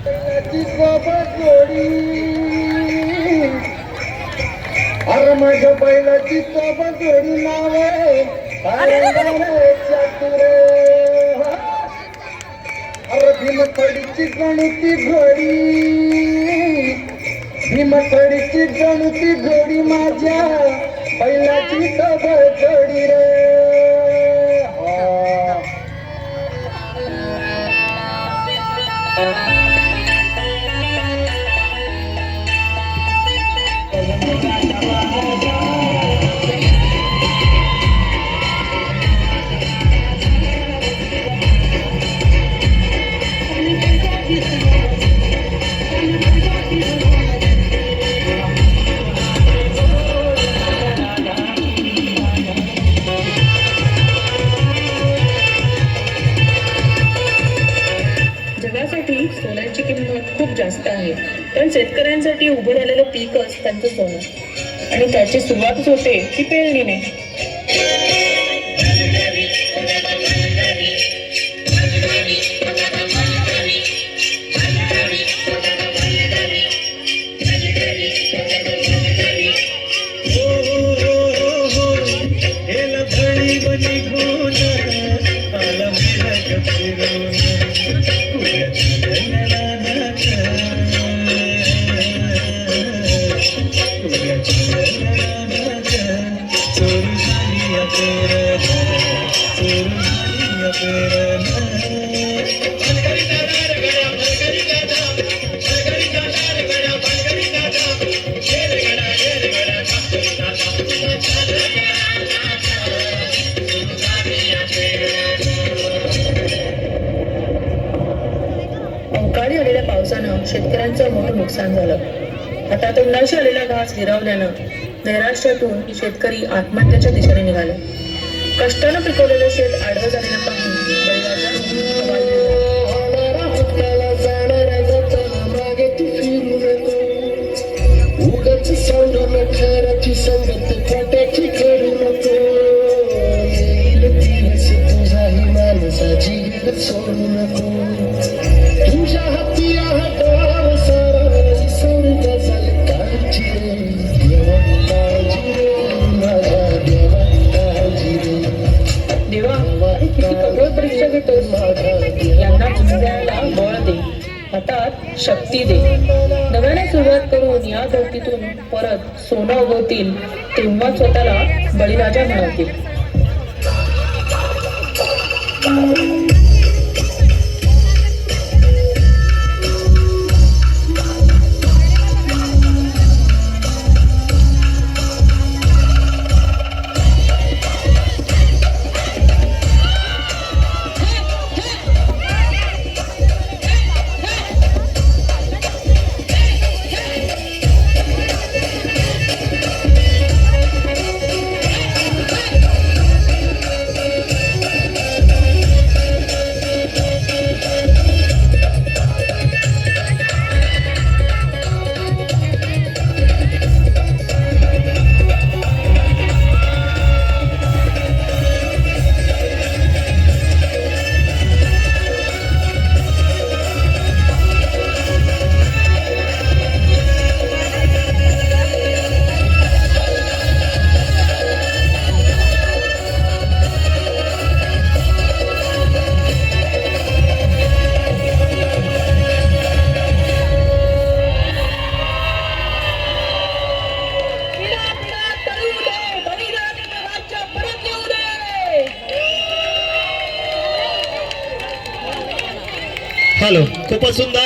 अरे माझ्या बैलाची सोबत जोडी नाव अरे भीमथडीची गणती घोडी भीमथडीची गणती घोडी माझ्या बैलाची सोबत जोडी रे. जगासाठी सोन्याची किंमत खूप जास्त आहे, पण शेतकऱ्यांसाठी उभं राहिलेलं पीकच त्यांचं सोनं आणि त्याची सुरुवातच होते ती पेरणीने. अवकाळी आलेल्या पावसानं शेतकऱ्यांचं मोठं नुकसान झालं. हातात उन्हाशी आलेला घास हिरावल्यानं नैराश्यातून शेतकरी आत्महत्येच्या दिशेने निघाले. कष्टानं पिकवलेलं शेत आडवं झालेलं पाहून यांना जिंकायला बळ दे, हातात शक्ती दे. नव्याने सुरुवात करून या धरतीतून परत सोनं उगवतील, तेव्हा स्वतःला बळीराजा म्हणवतील. हॅलो, खूपच सुंदर.